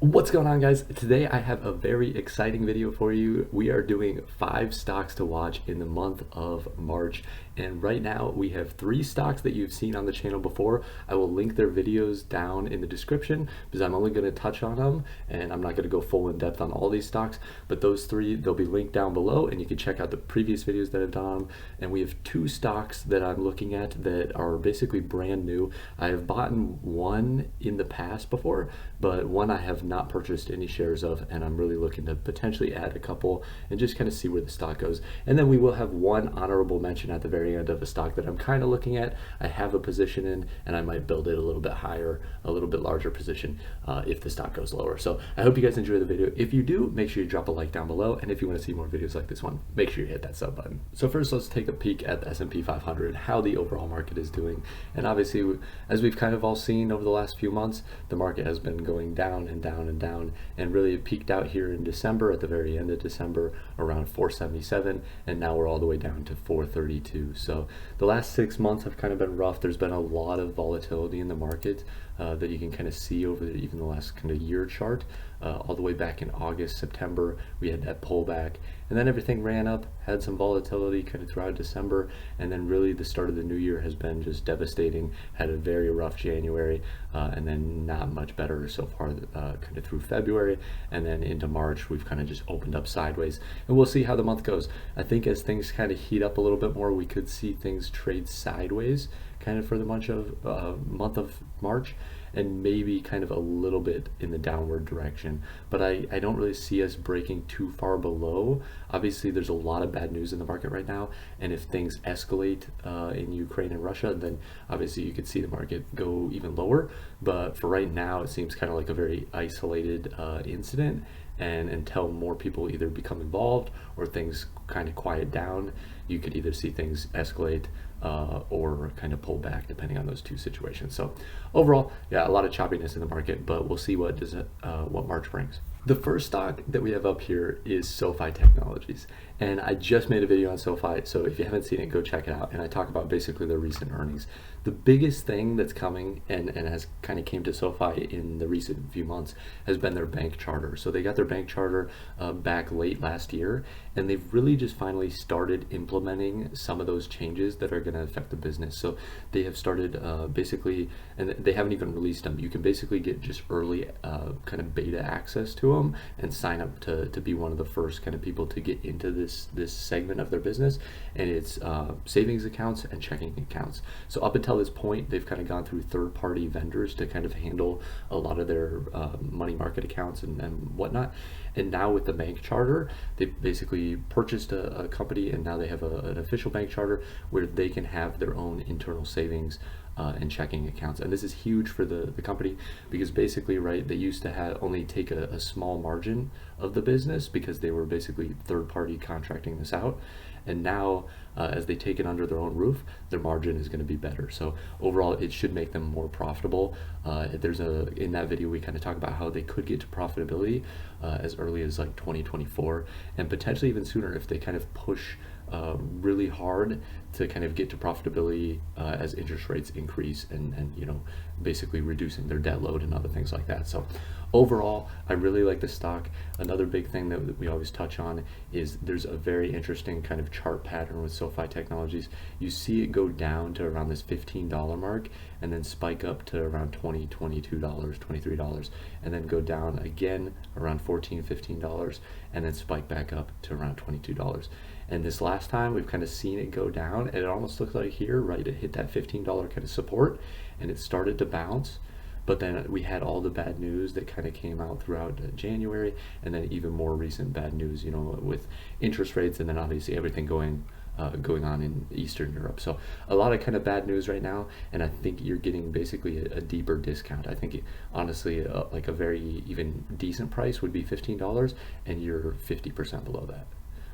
What's going on, guys? Today I have a very exciting video for you. We are doing 5 stocks to watch in the month of March, and right now we have 3 stocks that you've seen on the channel before. I will link their videos down in the description because I'm only going to touch on them and I'm not going to go full in depth on all these stocks, but those 3, they'll be linked down below and you can check out the previous videos that I've done on them. And we have 2 stocks that I'm looking at that are basically brand new. I have bought one in the past before, but one I have not purchased any shares of, and I'm really looking to potentially add a couple and just kind of see where the stock goes. And then we will have one honorable mention at the very end of a stock that I'm kind of looking at. I have a position in, and I might build it a little bit higher, a little bit larger position if the stock goes lower. So I hope you guys enjoy the video. If you do, make sure you drop a like down below, and if you want to see more videos like this one, make sure you hit that sub button. So first, let's take a peek at the S&P 500, how the overall market is doing. And obviously, as we've kind of all seen over the last few months, the market has been going down and down and down, and really it peaked out here in December, at the very end of December, around 477, and now we're all the way down to 432. So the last 6 months have kind of been rough. There's been a lot of volatility in the market that you can kind of see over even the last kind of year chart. All the way back in August, September, we had that pullback, and then everything ran up, had some volatility kind of throughout December, and then really the start of the new year has been just devastating. Had a very rough January, and then not much better so far kind of through February, and then into March we've kind of just opened up sideways, and we'll see how the month goes. I think as things kind of heat up a little bit more, we could see things trade sideways kind of for the month of March, and maybe kind of a little bit in the downward direction, but I don't really see us breaking too far below. Obviously there's a lot of bad news in the market right now, and if things escalate in Ukraine and Russia, then obviously you could see the market go even lower. But for right now, it seems kind of like a very isolated incident, and until more people either become involved or things kind of quiet down, you could either see things escalate or kind of pull back, depending on those 2 situations. So overall, yeah, a lot of choppiness in the market, but we'll see what March brings. The first stock that we have up here is Sofi Technologies, and I just made a video on Sofi, so if you haven't seen it, go check it out. And I talk about basically their recent earnings. The biggest thing that's coming and has kind of came to Sofi in the recent few months has been their bank charter. So they got their bank charter back late last year, and they've really just finally started implementing some of those changes that are going to affect the business. So they have started basically, and they haven't even released them. You can basically get just early kind of beta access to them and sign up to be one of the first kind of people to get into this segment of their business, and it's savings accounts and checking accounts. So up until this point, they've kind of gone through third-party vendors to kind of handle a lot of their money market accounts and whatnot. And now with the bank charter, they basically purchased a company, and now they have an official bank charter where they can have their own internal savings and checking accounts. And this is huge for the company, because basically, right, they used to only take a small margin of the business because they were basically third-party contracting this out. And now, as they take it under their own roof, their margin is going to be better. So overall, it should make them more profitable. In that video, we kind of talk about how they could get to profitability as early as like 2024, and potentially even sooner if they kind of push really hard to kind of get to profitability as interest rates increase, and basically reducing their debt load and other things like that. So overall, I really like the stock. Another big thing that we always touch on is there's a very interesting kind of chart pattern with Sofi Technologies. You see it go down to around this $15 mark, and then spike up to around $20, $22, $23, and then go down again around $14, $15, and then spike back up to around $22. And this last time, we've kind of seen it go down, and it almost looked like here, right, it hit that $15 kind of support, and it started to bounce. But then we had all the bad news that kind of came out throughout January, and then even more recent bad news, with interest rates, and then obviously everything going on in Eastern Europe. So a lot of kind of bad news right now, and I think you're getting basically a deeper discount. I think honestly, like a very even decent price would be $15, and you're 50% below that.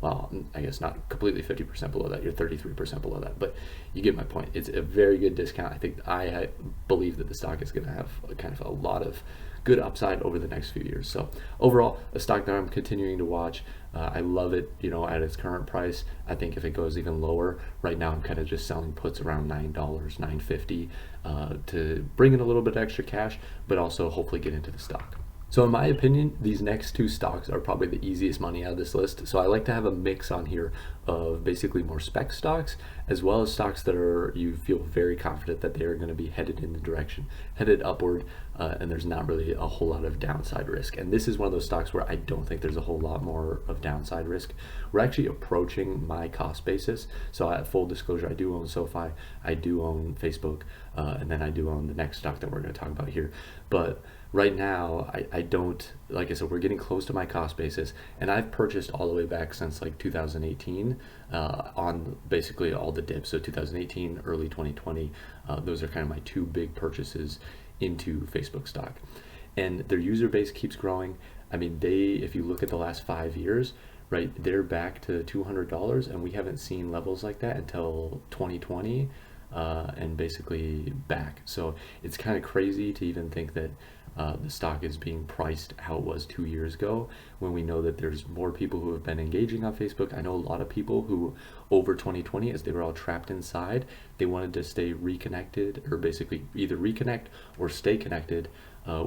Well, I guess not completely 50% below that, you're 33% below that, but you get my point. It's a very good discount. I believe that the stock is going to have kind of a lot of good upside over the next few years. So overall, a stock that I'm continuing to watch. I love it, at its current price. I think if it goes even lower, right now I'm kind of just selling puts around $9, $9.50 to bring in a little bit extra cash, but also hopefully get into the stock. So in my opinion, these next two stocks are probably the easiest money out of this list. So I like to have a mix on here of basically more spec stocks, as well as stocks that are, you feel very confident that they are going to be headed in the direction, headed upward, and there's not really a whole lot of downside risk. And this is one of those stocks where I don't think there's a whole lot more of downside risk. We're actually approaching my cost basis. So at full disclosure, I do own SoFi, I do own Facebook, and then I do own the next stock that we're going to talk about here. But right now, I don't, like I said, we're getting close to my cost basis, and I've purchased all the way back since like 2018 on basically all the dips. So 2018, early 2020, those are kind of my two big purchases into Facebook stock. And their user base keeps growing. I mean, if you look at the last 5 years, right, they're back to $200, and we haven't seen levels like that until 2020. And basically back. So it's kind of crazy to even think that the stock is being priced how it was 2 years ago, when we know that there's more people who have been engaging on Facebook. I know a lot of people who over 2020, as they were all trapped inside, they wanted to stay reconnected, or basically either reconnect or stay connected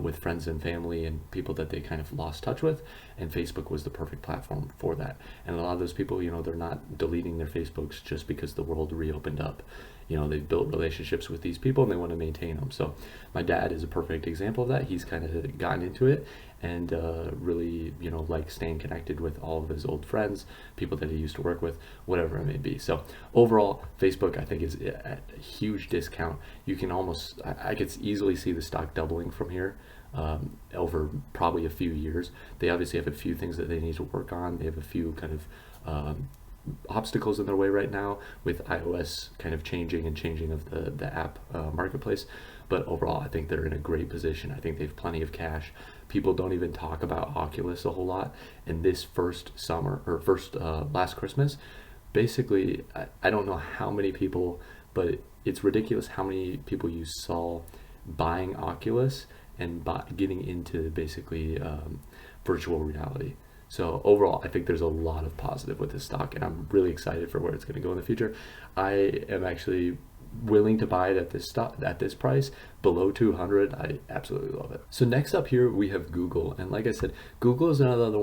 with friends and family and people that they kind of lost touch with, and Facebook was the perfect platform for that. And a lot of those people, they're not deleting their Facebooks just because the world reopened up. They've built relationships with these people and they want to maintain them. So my dad is a perfect example of that. He's kind of gotten into it and really, like staying connected with all of his old friends, people that he used to work with, whatever it may be. So overall, Facebook, I think, is at a huge discount. You can almost, I could easily see the stock doubling from here. Over probably a few years. They obviously have a few things that they need to work on. They have a few kind of obstacles in their way right now, with iOS kind of changing of the app marketplace. But overall, I think they're in a great position. I think they have plenty of cash. People don't even talk about Oculus a whole lot. And this last Christmas, basically, I don't know how many people, but it's ridiculous how many people you saw buying Oculus and getting into basically virtual reality. So overall, I think there's a lot of positive with this stock, and I'm really excited for where it's going to go in the future. I am actually willing to buy it at this price below 200. I absolutely love it. So next up here we have Google, and like I said, Google is another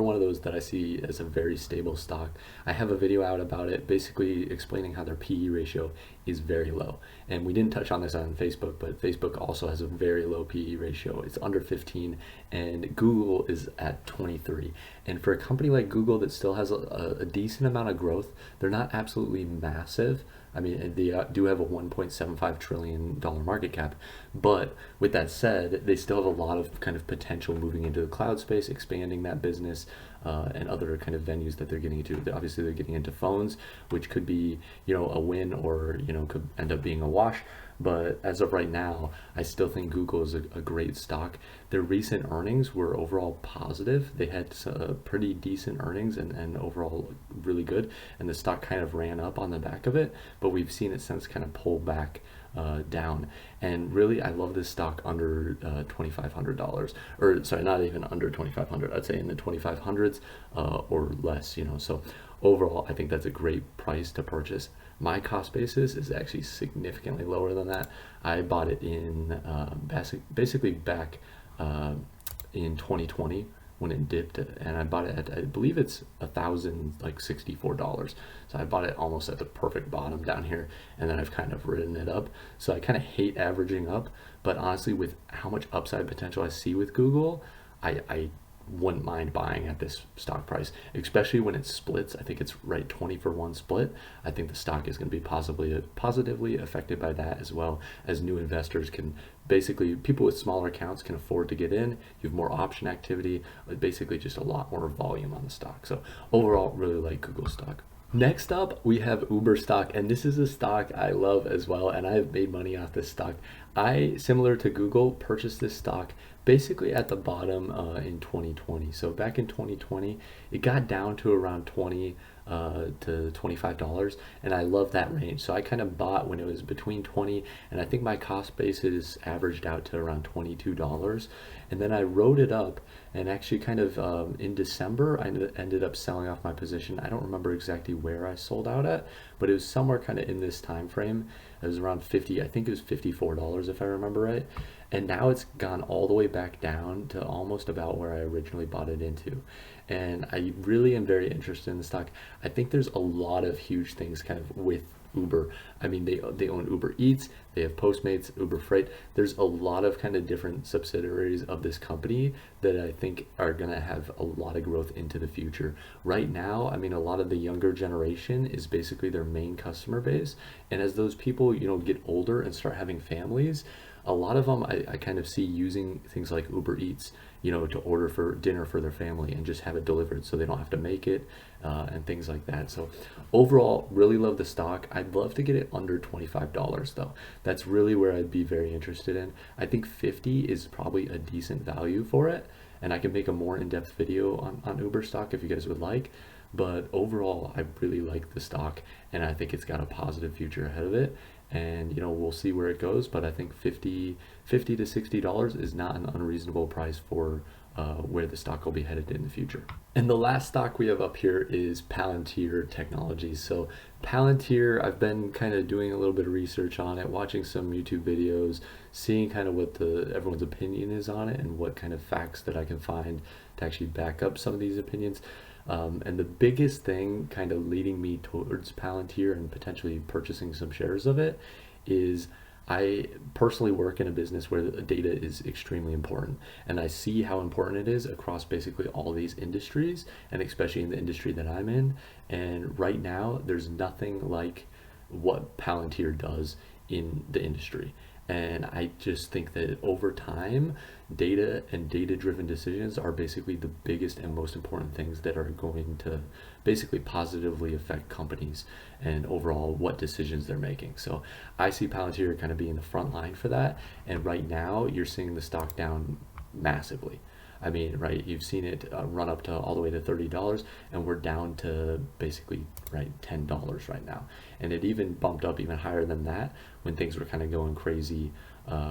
one of those that I see as a very stable stock. I have a video out about it, basically explaining how their PE ratio is very low, and we didn't touch on this on Facebook, but Facebook also has a very low PE ratio. It's under 15, and Google is at 23. And for a company like Google that still has a decent amount of growth, they're not absolutely massive. I mean, they do have a $1.75 trillion market cap, but with that said, they still have a lot of kind of potential moving into the cloud space, expanding that business, and other kind of venues that they're getting into. Obviously, they're getting into phones, which could be, a win, or, could end up being a wash. But as of right now, I still think Google is a great stock. Their recent earnings were overall positive. They had pretty decent earnings and overall really good. And the stock kind of ran up on the back of it, but we've seen it since kind of pull back down. And really, I love this stock under $2,500, or sorry, not even under 2,500. I'd say in the 2,500s or less. So overall, I think that's a great price to purchase. My cost basis is actually significantly lower than that. I bought it in basically back in 2020 when it dipped, and I bought it at, I believe it's $1,064. So I bought it almost at the perfect bottom down here, and then I've kind of ridden it up. So I kind of hate averaging up, but honestly, with how much upside potential I see with Google, I wouldn't mind buying at this stock price, especially when it splits. I think it's right 20-for-1 split. I think the stock is going to be positively affected by that, as well as new investors can basically, people with smaller accounts can afford to get in. You have more option activity, basically just a lot more volume on the stock. So overall, really like Google stock. Next up, we have Uber stock, and this is a stock I love as well, and I've made money off this stock. I, similar to Google, purchased this stock basically at the bottom in 2020. So back in 2020, it got down to around $20 to $25, and I love that range. So I kind of bought when it was between 20, and I think my cost basis averaged out to around $22. And then I wrote it up, and actually kind of in December, I ended up selling off my position. I don't remember exactly where I sold out at, but it was somewhere kind of in this time frame. It was around 50, I think it was $54 if I remember right. and now it's gone all the way back down to almost about where I originally bought it into. And I really am very interested in the stock. I think there's a lot of huge things kind of with Uber. I mean, they own Uber Eats, they have Postmates, Uber Freight. There's a lot of kind of different subsidiaries of this company that I think are going to have a lot of growth into the future. Right now, I mean, a lot of the younger generation is basically their main customer base. And as those people, get older and start having families, a lot of them I kind of see using things like Uber Eats, to order for dinner for their family and just have it delivered so they don't have to make it, and things like that. So overall, really love the stock. I'd love to get it under $25 though. That's really where I'd be very interested in. I think 50 is probably a decent value for it, and I can make a more in-depth video on Uber stock if you guys would like. But overall, I really like the stock, and I think it's got a positive future ahead of it. And we'll see where it goes, but I think 50 to $60 is not an unreasonable price for where the stock will be headed in the future. And the last stock we have up here is Palantir Technologies. So Palantir, I've been kind of doing a little bit of research on it, watching some YouTube videos, seeing kind of what everyone's opinion is on it and what kind of facts that I can find to actually back up some of these opinions. And the biggest thing kind of leading me towards Palantir and potentially purchasing some shares of it is I personally work in a business where the data is extremely important, and I see how important it is across basically all these industries, and especially in the industry that I'm in. And right now, there's nothing like what Palantir does in the industry. And I just think that over time, data and data-driven decisions are basically the biggest and most important things that are going to basically positively affect companies and overall what decisions they're making. So I see Palantir kind of being the front line for that. And right now, you're seeing the stock down massively. I mean, right, you've seen it run up to all the way to $30, and we're down to basically, right, $10 right now. And it even bumped up even higher than that when things were kind of going crazy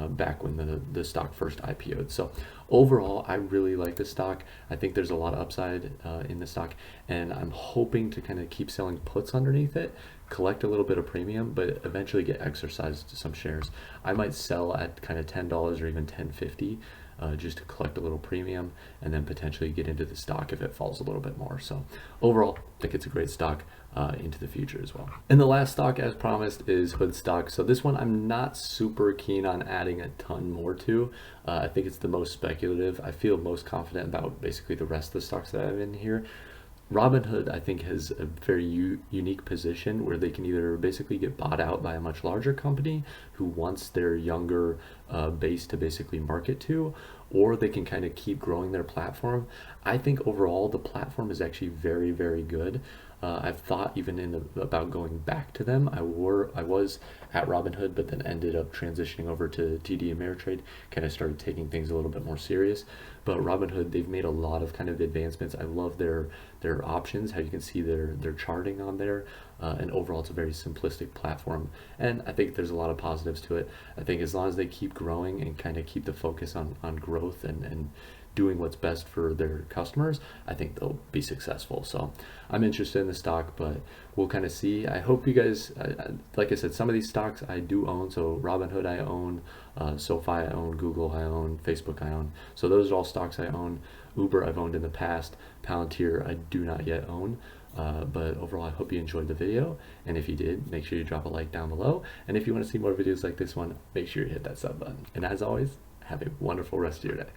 back when the stock first IPO'd. So overall, I really like the stock. I think there's a lot of upside in the stock, and I'm hoping to kind of keep selling puts underneath it, collect a little bit of premium, but eventually get exercised to some shares. I might sell at kind of $10 or even $10.50. Just to collect a little premium and then potentially get into the stock if it falls a little bit more. So overall, I think it's a great stock into the future as well. And the last stock, as promised, is Hood stock. So this one I'm not super keen on adding a ton more to. I think it's the most speculative. I feel most confident about basically the rest of the stocks that I have in here. Robinhood, I think, has a very unique position where they can either basically get bought out by a much larger company who wants their younger base to basically market to, or they can kind of keep growing their platform. I think overall the platform is actually very, very good. I've thought even about going back to them. I was at Robinhood, but then ended up transitioning over to TD Ameritrade. Kind of started taking things a little bit more serious. But Robinhood, they've made a lot of kind of advancements. I love their options, how you can see their charting on there, and overall it's a very simplistic platform. And I think there's a lot of positives to it. I think as long as they keep growing and kind of keep the focus on growth and doing what's best for their customers, I think they'll be successful. So I'm interested in the stock, but we'll kind of see. I hope you guys, like I said, some of these stocks I do own. So Robinhood I own, Sofi I own, Google I own, Facebook I own. So those are all stocks I own. Uber I've owned in the past. Palantir I do not yet own. But overall, I hope you enjoyed the video. And if you did, make sure you drop a like down below. And if you want to see more videos like this one, make sure you hit that sub button. And as always, have a wonderful rest of your day.